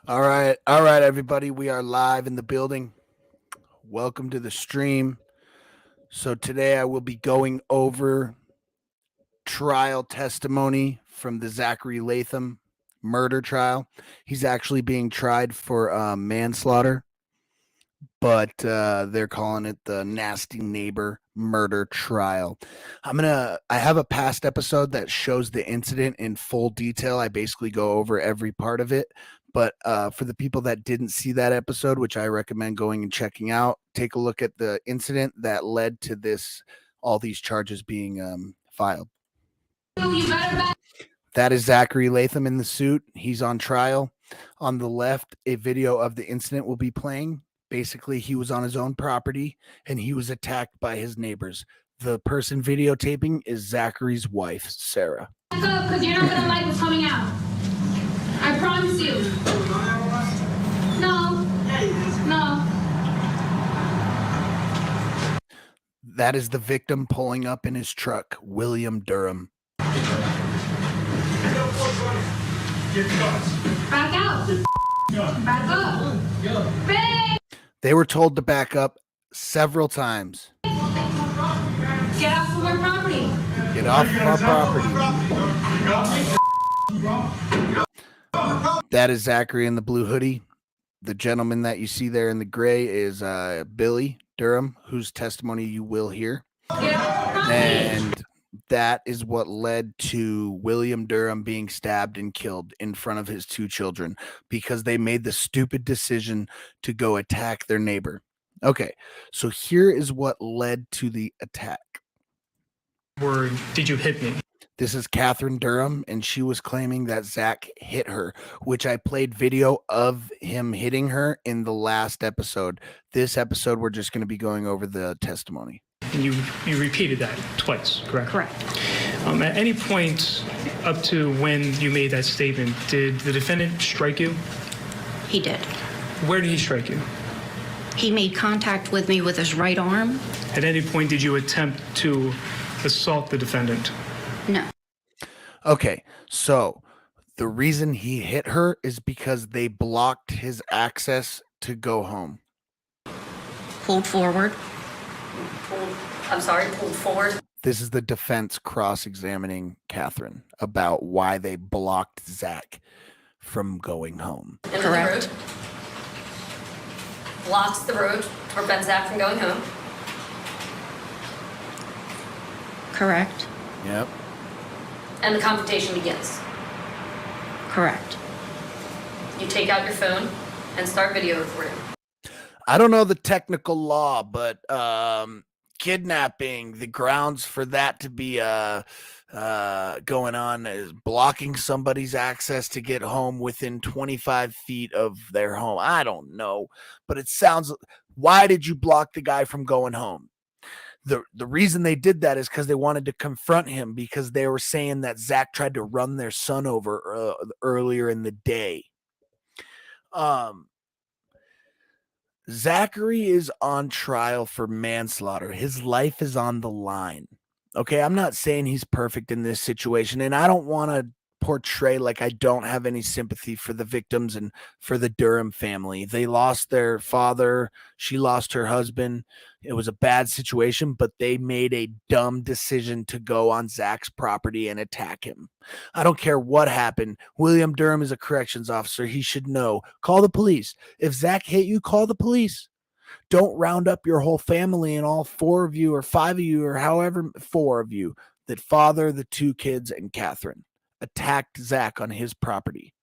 All right, everybody. We are live in the building. Welcome to the stream. So, today I will be going over trial testimony from the Zachary Latham murder trial. He's actually being tried for manslaughter, but they're calling it the nasty neighbor murder trial. I have a past episode that shows the incident in full detail. I basically go over every part of it. But for the people that didn't see that episode, which I recommend going and checking out, take a look at the incident that led to all these charges being filed. That is Zachary Latham in the suit. He's on trial. On the left, a video of the incident will be playing. Basically, he was on his own property and he was attacked by his neighbors. The person videotaping is Zachary's wife, Sarah. Because you're not going to like what's coming out. I promise you. No. That is the victim pulling up in his truck, William Durham. Back out. Back up. Bang! They were told to back up several times. Get off of my property. Get off of our property. That is Zachary in the blue hoodie. The gentleman that you see there in the gray is Billy Durham, whose testimony you will hear. And that is what led to William Durham being stabbed and killed in front of his two children because they made the stupid decision to go attack their neighbor. Okay, so here is what led to the attack. Or did you hit me? This is Catherine Durham, and she was claiming that Zach hit her, which I played video of him hitting her in the last episode. This episode, we're just going to be going over the testimony. And you repeated that twice, correct? Correct. At any point up to when you made that statement, did the defendant strike you? He did. Where did he strike you? He made contact with me with his right arm. At any point did you attempt to assault the defendant? No. Okay, so the reason he hit her is because they blocked his access to go home. Pulled forward. Pulled forward. This is the defense cross-examining Catherine about why they blocked Zach from going home. Into Correct. the road. Blocks the road to prevent Zach from going home. Correct. Yep. And the confrontation begins. Correct. You take out your phone and start video recording. I don't know the technical law, but kidnapping, the grounds for that to be going on is blocking somebody's access to get home within 25 feet of their home. I don't know, but it sounds. Why did you block the guy from going home? The reason they did that is because they wanted to confront him because they were saying that Zach tried to run their son over earlier in the day. Zachary is on trial for manslaughter. His life is on the line. Okay, I'm not saying he's perfect in this situation, and I don't want to portray like I don't have any sympathy for the victims and for the Durham family. They lost their father. She lost her husband. It was a bad situation, but they made a dumb decision to go on Zach's property and attack him. I don't care what happened. William Durham is a corrections officer. He should know. Call the police. If Zach hit you, call the police. Don't round up your whole family and all four of you or five of you or however four of you, that father, the two kids, and Catherine attacked Zach on his property.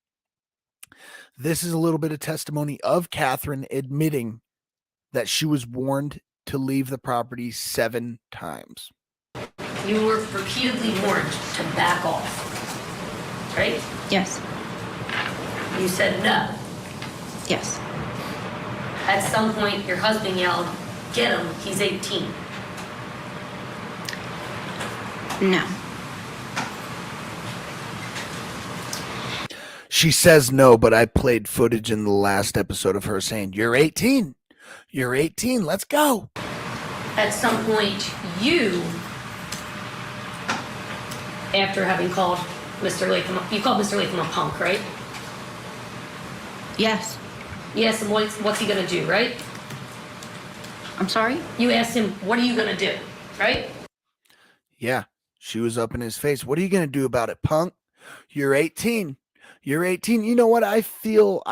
This is a little bit of testimony of Catherine admitting that she was warned to leave the property 7 times. You were repeatedly warned to back off, right? Yes. You said no. Yes. At some point, your husband yelled, "Get him, he's 18. No. She says no, but I played footage in the last episode of her saying, "You're 18. You're 18. Let's go." At some point, you, after having called Mr. Latham, you called Mr. Latham a punk, right? Yes. You asked him what's he gonna do, right? I'm sorry? You asked him, what are you gonna do, right? Yeah, she was up in his face. What are you going to do about it, punk? You're 18. You're 18. You know what? I feel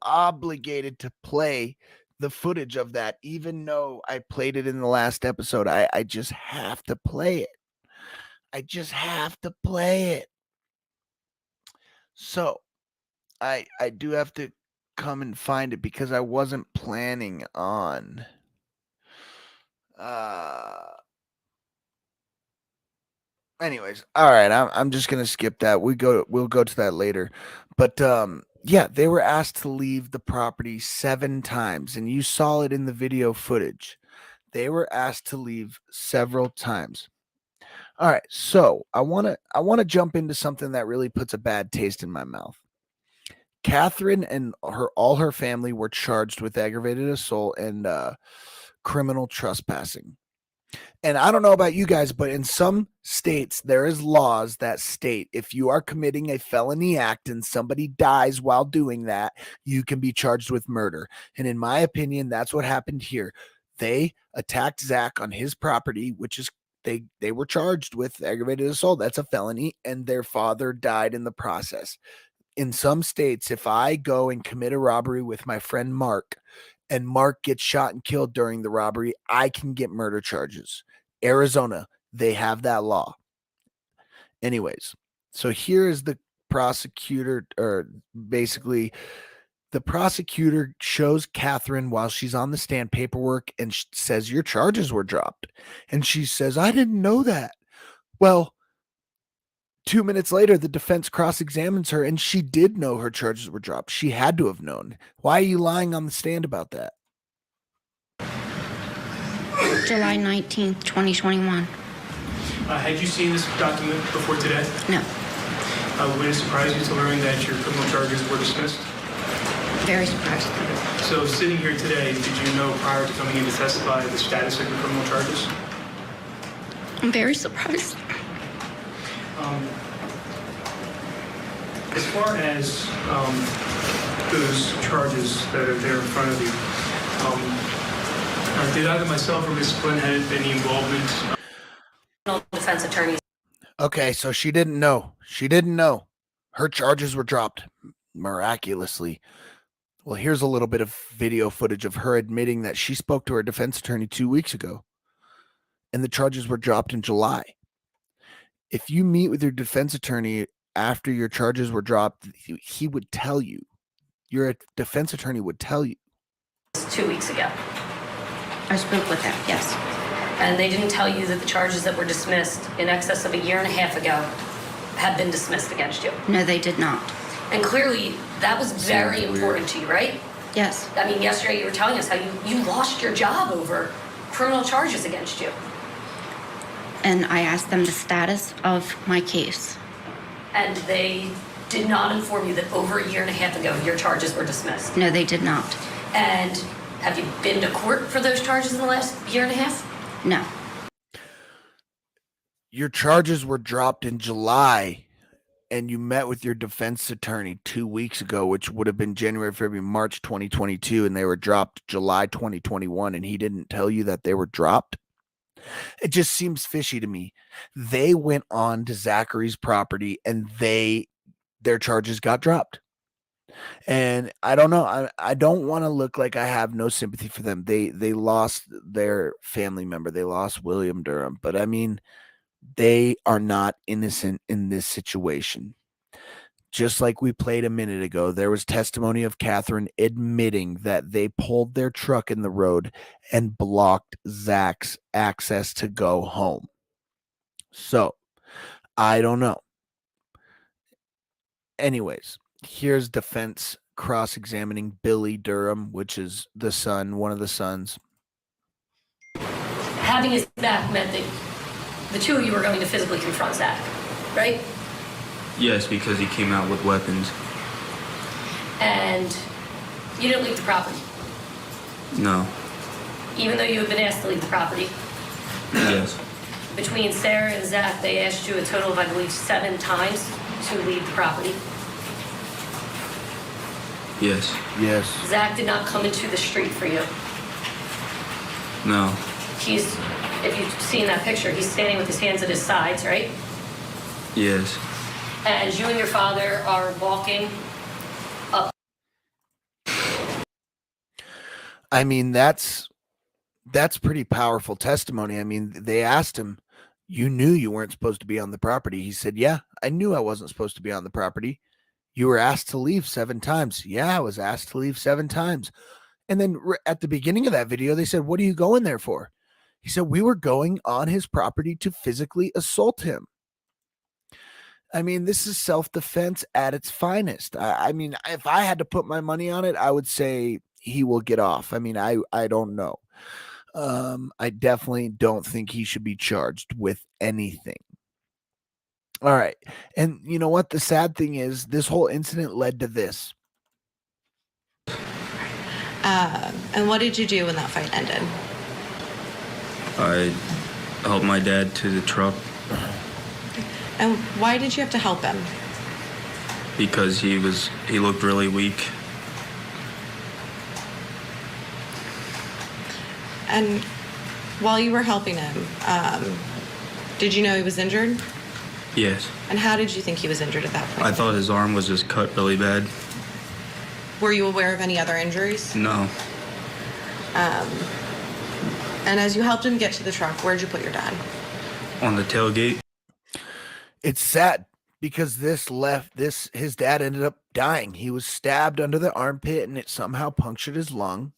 obligated to play the footage of that, even though I played it in the last episode. I just have to play it. I just have to play it. So I do have to come and find it because I wasn't planning on anyways, all right, I'm just gonna skip that. We'll go to that later. But yeah, they were asked to leave the property 7 times, and you saw it in the video footage. They were asked to leave several times. All right, so I wanna jump into something that really puts a bad taste in my mouth. Catherine and all her family were charged with aggravated assault and criminal trespassing. And I don't know about you guys, but in some states, there is laws that state if you are committing a felony act and somebody dies while doing that, you can be charged with murder. And in my opinion, that's what happened here. They attacked Zach on his property, which is they were charged with aggravated assault. That's a felony, and their father died in the process. In some states, if I go and commit a robbery with my friend Mark, and Mark gets shot and killed during the robbery, I can get murder charges. Arizona, they have that law. Anyways, so here is the prosecutor, or basically the prosecutor shows Catherine while she's on the stand paperwork and says, your charges were dropped. And she says, I didn't know that. Well, 2 minutes later, the defense cross-examines her, and she did know her charges were dropped. She had to have known. Why are you lying on the stand about that? July 19th, 2021. Had you seen this document before today? No. Would it surprise you to learn that your criminal charges were dismissed? Very surprised. So sitting here today, did you know prior to coming in to testify the status of your criminal charges? I'm very surprised. As far as those charges that are there in front of you, did either myself or Ms. Flynn have any involvement? Defense attorneys. Okay, so she didn't know. She didn't know. Her charges were dropped miraculously. Well, here's a little bit of video footage of her admitting that she spoke to her defense attorney 2 weeks ago, and the charges were dropped in July. If you meet with your defense attorney after your charges were dropped, he would tell you. Your defense attorney would tell you. 2 weeks ago. I spoke with them, yes. And they didn't tell you that the charges that were dismissed in excess of a year and a half ago had been dismissed against you. No, they did not. And clearly, that was very important to you, right? Yes. I mean, yesterday you were telling us how you lost your job over criminal charges against you. And I asked them the status of my case. And they did not inform you that over a year and a half ago, your charges were dismissed. No, they did not. And have you been to court for those charges in the last year and a half? No. Your charges were dropped in July, and you met with your defense attorney 2 weeks ago, which would have been January, February, March 2022, and they were dropped July 2021, and he didn't tell you that they were dropped? It just seems fishy to me. They went on to Zachary's property, and their charges got dropped. And I don't know. I don't want to look like I have no sympathy for them. They lost their family member. They lost William Durham. But I mean, they are not innocent in this situation. Just like we played a minute ago, there was testimony of Catherine admitting that they pulled their truck in the road and blocked Zach's access to go home. So, I don't know. Anyways, here's defense cross-examining Billy Durham, which is the son, one of the sons. Having his back meant that the two of you were going to physically confront Zach, right? Yes, because he came out with weapons. And you didn't leave the property, No. even though you had been asked to leave the property. Yes. Between Sarah and Zach, they asked you a total of, I believe, 7 times to leave the property. Yes. Yes. Zach did not come into the street for you. No. If you've seen that picture, he's standing with his hands at his sides, right? Yes. And you and your father are walking up. I mean, that's pretty powerful testimony. I mean, they asked him, "You knew you weren't supposed to be on the property." He said, "Yeah, I knew I wasn't supposed to be on the property." "You were asked to leave 7 times." "Yeah, I was asked to leave 7 times." And then at the beginning of that video, they said, "What are you going there for?" He said, "We were going on his property to physically assault him." I mean, this is self-defense at its finest. I mean, if I had to put my money on it, I would say he will get off. I mean, I don't know. I definitely don't think he should be charged with anything. All right. And you know what? The sad thing is, this whole incident led to this. And what did you do when that fight ended? I helped my dad to the truck And why did you have to help him? because he looked really weak. And while you were helping him, did you know he was injured? Yes. And how did you think he was injured at that point? I thought his arm was just cut really bad. Were you aware of any other injuries? No. And as you helped him get to the truck, where'd you put your dad? On the tailgate. It's sad because his dad ended up dying. He was stabbed under the armpit and it somehow punctured his lung.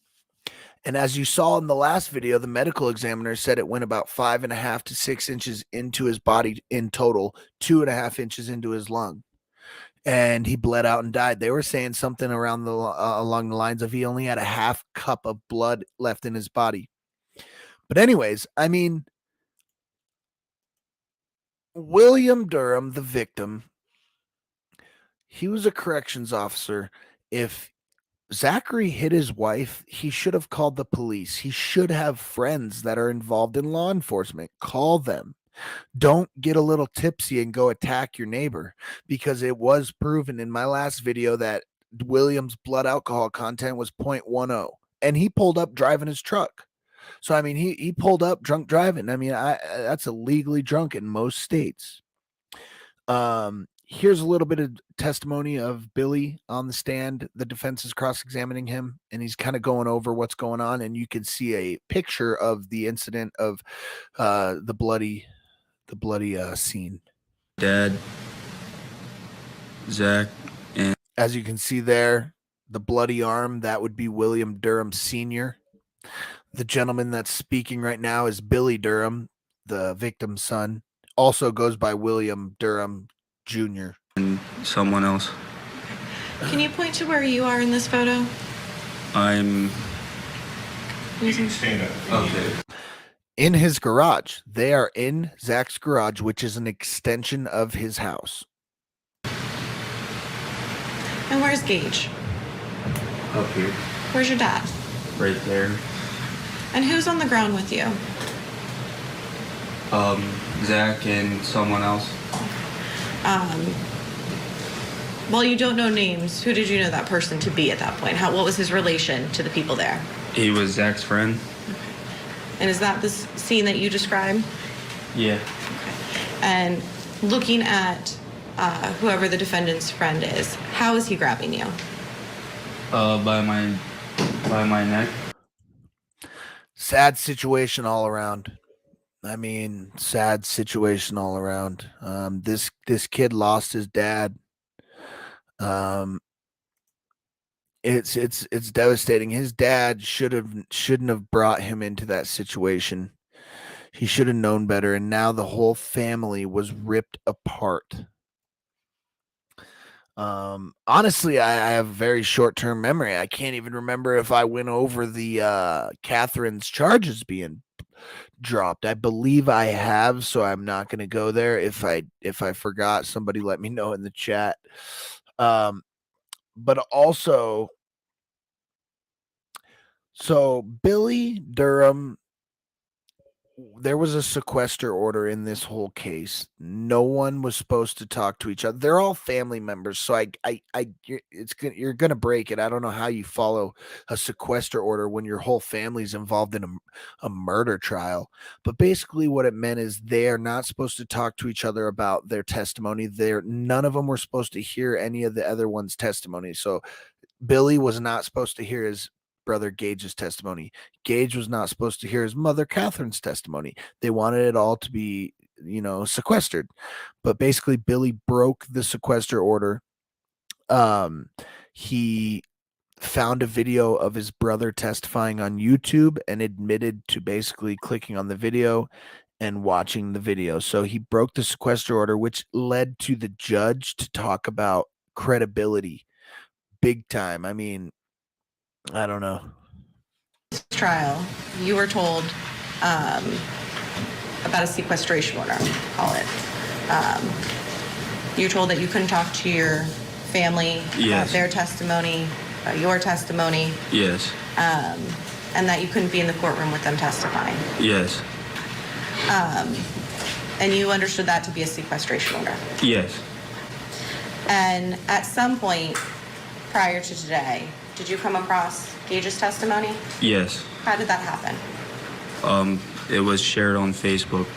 And as you saw in the last video, the medical examiner said it went about 5.5 to 6 inches into his body in total, 2.5 inches into his lung. And he bled out and died. They were saying something around along the lines of he only had a half cup of blood left in his body. But anyways, I mean, William Durham, the victim, he was a corrections officer. If Zachary hit his wife, he should have called the police. He should have friends that are involved in law enforcement. Call them. Don't get a little tipsy and go attack your neighbor, because it was proven in my last video that William's blood alcohol content was 0.10, and he pulled up driving his truck. So, I mean, he pulled up drunk driving. I mean, that's illegally drunk in most states. Here's a little bit of testimony of Billy on the stand. The defense is cross-examining him, and he's kind of going over what's going on, and you can see a picture of the incident of the bloody scene. Dad, Zach, and As you can see there, the bloody arm, that would be William Durham Sr. The gentleman that's speaking right now is Billy Durham, the victim's son. Also goes by William Durham Jr. someone else. Can you point to where you are in this photo? I'm Okay. In his garage. They are in Zach's garage, which is an extension of his house. And where's Gage? up here, Where's your dad? right there. And who's on the ground with you? Zach and someone else. Well, you don't know names. Who did you know that person to be at that point? What was his relation to the people there? He was Zach's friend. And is that the scene that you described? Yeah. And looking at whoever the defendant's friend is, how is he grabbing you? By my neck. Sad situation all around. I mean, sad situation all around. This kid lost his dad. It's devastating. His dad shouldn't have brought him into that situation. He should have known better, and now the whole family was ripped apart. Honestly, I have very short-term memory. I can't even remember if I went over the Catherine's charges being dropped. I believe I have, so I'm not going to go there. If I forgot, somebody let me know in the chat. But also, so Billy Durham there was a sequester order in this whole case. No one was supposed to talk to each other. They're all family members, so you're gonna break it. I don't know how you follow a sequester order when your whole family's involved in a murder trial. But basically, what it meant is they are not supposed to talk to each other about their testimony. None of them were supposed to hear any of the other one's testimony. So Billy was not supposed to hear his brother Gage's testimony. Gage was not supposed to hear his mother Catherine's testimony. They wanted it all to be, sequestered. But basically, Billy broke the sequester order. He found a video of his brother testifying on YouTube and admitted to basically clicking on the video and watching the video. So he broke the sequester order, which led to the judge to talk about credibility big time. I mean, I don't know. Trial, you were told about a sequestration order, call it. You were told that you couldn't talk to your family about Yes. their testimony, about your testimony, Yes. and that you couldn't be in the courtroom with them testifying. Yes. And you understood that to be a sequestration order. Yes. And at some point prior to today, did you come across Gage's testimony? Yes. How did that happen? It was shared on Facebook.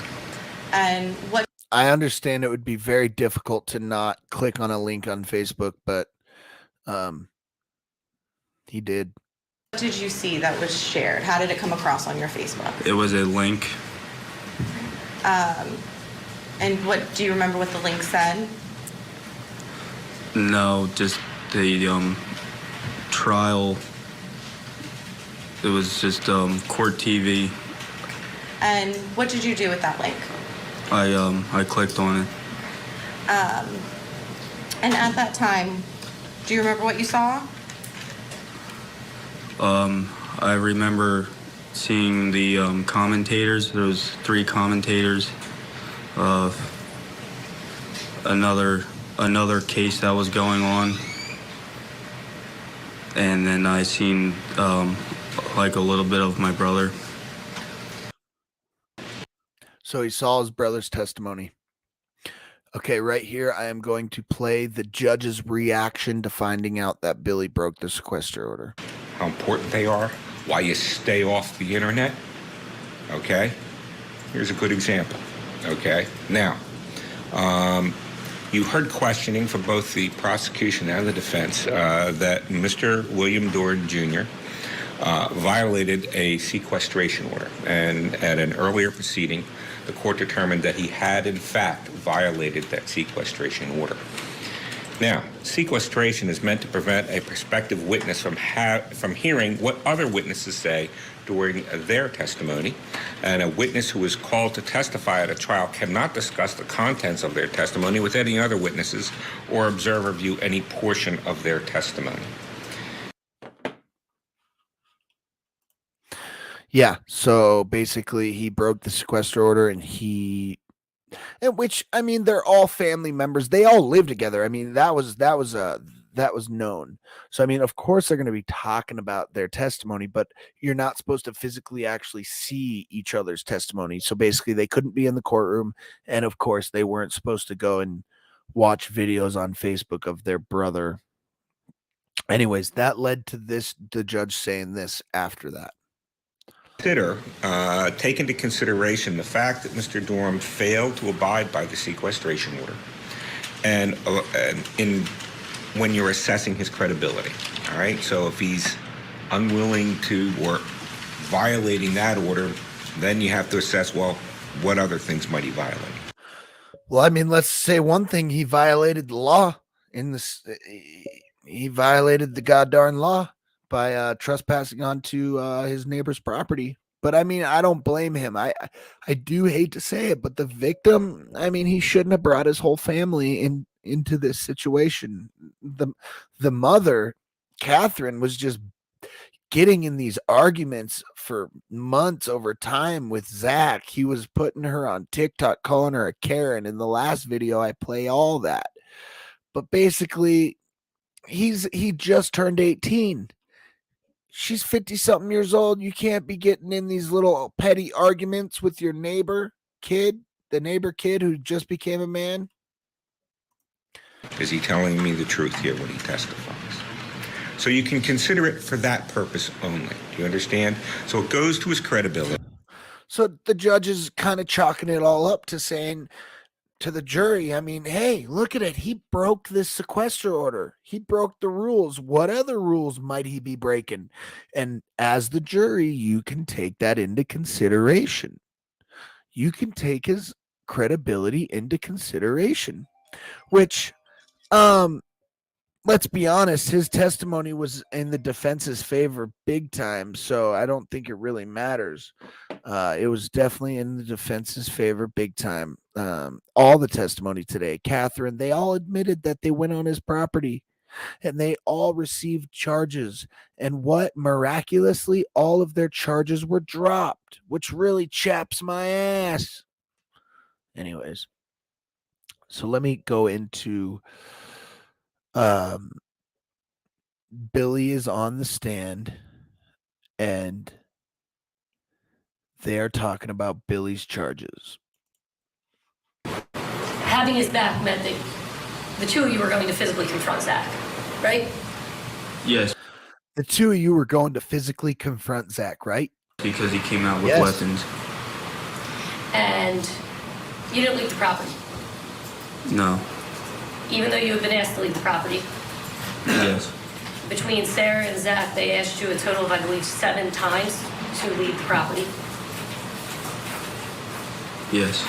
And what I understand it would be very difficult to not click on a link on Facebook, but he did. did you see that was shared? How did it come across on your Facebook? It was a link. And what do you remember what the link said? No, just the trial. It was just court TV. And what did you do with that link? I clicked on it. And at that time, do you remember what you saw? I remember seeing the commentators. There was 3 commentators. Another case that was going on, and then I seen like a little bit of my brother. So he saw his brother's testimony. Okay, right here, I am going to play the judge's reaction to finding out that Billy broke the sequester order. How important they are, why you stay off the internet, okay? Here's a good example, okay? Now, you heard questioning from both the prosecution and the defense that Mr. William Durham Jr. Violated a sequestration order, and at an earlier proceeding, the court determined that he had, in fact, violated that sequestration order. Now, sequestration is meant to prevent a prospective witness from hearing what other witnesses say during their testimony, and a witness who is called to testify at a trial cannot discuss the contents of their testimony with any other witnesses or observe or view any portion of their testimony. Yeah, so basically he broke the sequester order which, I mean, they're all family members. They all live together. I mean, that was known. So, I mean, of course they're going to be talking about their testimony, but you're not supposed to physically actually see each other's testimony. So basically they couldn't be in the courtroom. And of course they weren't supposed to go and watch videos on Facebook of their brother. Anyways, that led to the judge saying this after that. Take into consideration the fact that Mr. Durham failed to abide by the sequestration order, and when you're assessing his credibility, all right? So if he's unwilling to or violating that order, then you have to assess, well, what other things might he violate? Well, I mean, let's say one thing: he violated the law he violated the goddamn law by trespassing onto his neighbor's property. But I mean, I don't blame him. I do hate to say it, but the victim, I mean, he shouldn't have brought his whole family into this situation. The mother, Catherine, was just getting in these arguments for months over time with Zach. He was putting her on TikTok, calling her a Karen. In the last video, I play all that. But basically, he just turned 18. She's 50 something years old. You can't be getting in these little petty arguments with your neighbor kid, the neighbor kid who just became a man. Is he telling me the truth here when he testifies? So you can consider it for that purpose only. Do you understand? So it goes to his credibility. So the judge is kind of chalking it all up to saying to the jury, I mean, hey, look at it. He broke this sequester order. He broke the rules. What other rules might he be breaking? And as the jury, you can take that into consideration. You can take his credibility into consideration, which, let's be honest, his testimony was in the defense's favor big time, so I don't think it really matters. It was definitely in the defense's favor big time. All the testimony today, Catherine, they all admitted that they went on his property and they all received charges. And what miraculously, all of their charges were dropped, which really chaps my ass. Anyways, so let me go into Billy is on the stand and they're talking about Billy's charges. Having his back meant that the two of you were going to physically confront Zach, right? Yes, The two of you were going to physically confront Zach, right? because he came out with Yes. weapons. And you didn't leave the property, No. even though you had been asked to leave the property. Yes. Between Sarah and Zach, they asked you a total of, I believe, 7 times to leave the property. Yes.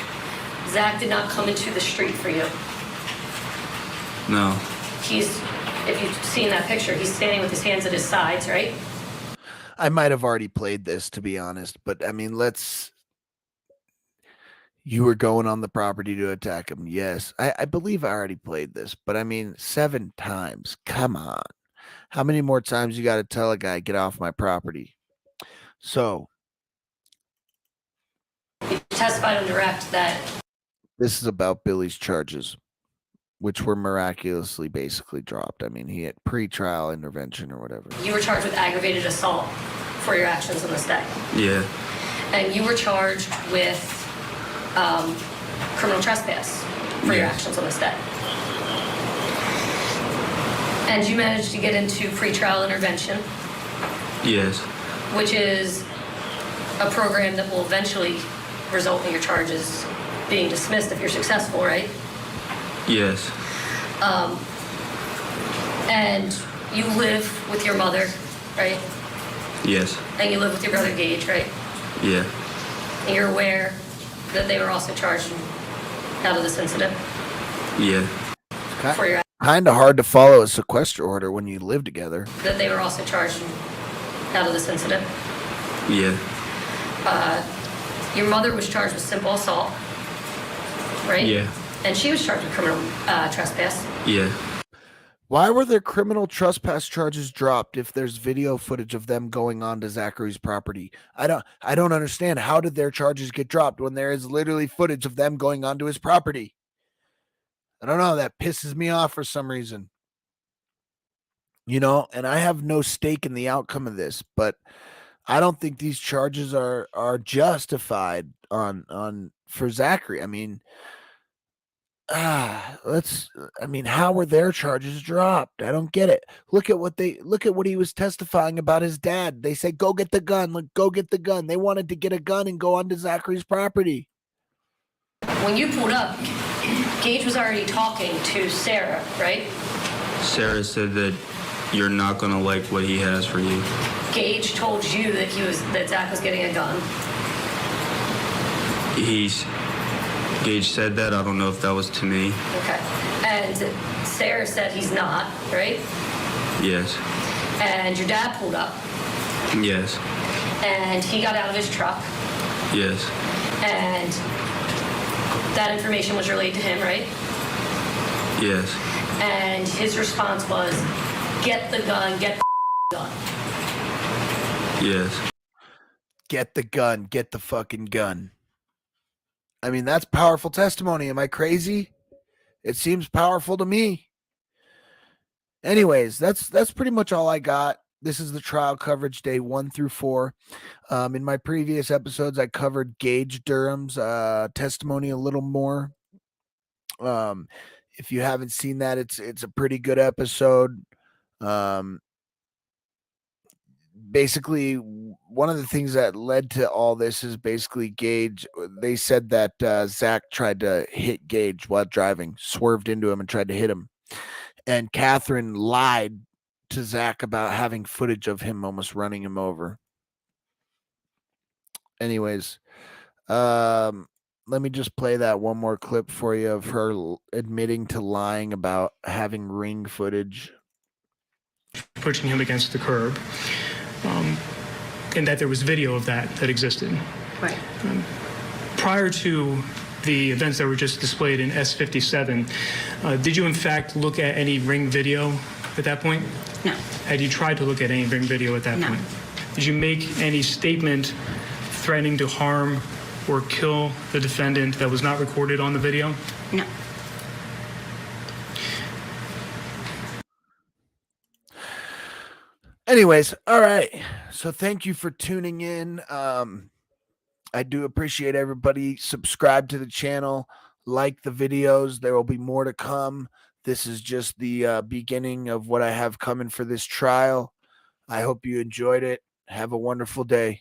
Zach did not come into the street for you. No. If you've seen that picture, he's standing with his hands at his sides, right? I might have already played this, to be honest, but I mean, you were going on the property to attack him. Yes, I believe I already played this, but I mean, 7 times. Come on. How many more times you got to tell a guy, get off my property? So He testified on direct that this is about Billy's charges, which were miraculously basically dropped. I mean, he had pre-trial intervention or whatever. you were charged with aggravated assault for your actions on this day. Yeah. And you were charged with criminal trespass for your Yes. actions on this day. And you managed to get into pretrial intervention, Yes. which is a program that will eventually result in your charges being dismissed if you're successful, right? Yes. And you live with your mother, right? Yes. And you live with your brother Gage, right? Yeah. And you're aware that they were also charged out of this incident Yeah. for your Kind of hard to follow a sequester order when you live together. that they were also charged out of this incident. Yeah. Your mother was charged with simple assault, right? Yeah. And she was charged with criminal trespass. Yeah. Why were their criminal trespass charges dropped if there's video footage of them going on to Zachary's property? I don't understand. How did their charges get dropped when there is literally footage of them going onto his property? I don't know. That pisses me off for some reason. You know, and I have no stake in the outcome of this, but I don't think these charges are justified on for Zachary. I mean, how were their charges dropped? I don't get it. Look at what he was testifying about his dad. They said, go get the gun. Look, go get the gun. They wanted to get a gun and go onto Zachary's property. When you pulled up, Gage was already talking to Sarah, right? Sarah said that you're not gonna like what he has for you. Gage told you that Zach was getting a gun. Gage said that. I don't know if that was to me. Okay. And Sarah said he's not, right? Yes. And your dad pulled up, Yes. and he got out of his truck, Yes. and that information was relayed to him, right? Yes. And his response was, get the gun, get the gun. Yes. Get the gun. Get the fucking gun. I mean, that's powerful testimony. Am I crazy? It seems powerful to me. Anyways, that's pretty much all I got. This is the trial coverage day 1 through 4. In my previous episodes, I covered Gage Durham's testimony a little more. If you haven't seen that, it's a pretty good episode. Basically, one of the things that led to all this is basically Gage. They said that Zach tried to hit Gage while driving, swerved into him and tried to hit him. And Catherine lied to Zach about having footage of him almost running him over. Anyways, let me just play that one more clip for you of her admitting to lying about having ring footage. Pushing him against the curb, and that there was video of that existed. Right. Prior to the events that were just displayed in S57, did you in fact look at any ring video at that point? No. Had you tried to look at any ring video at that No. point? Did you make any statement threatening to harm or kill the defendant that was not recorded on the video? No. Anyways, all right. So thank you for tuning in. I do appreciate everybody. Subscribe to the channel, like the videos. There will be more to come. This is just the beginning of what I have coming for this trial. I hope you enjoyed it. Have a wonderful day.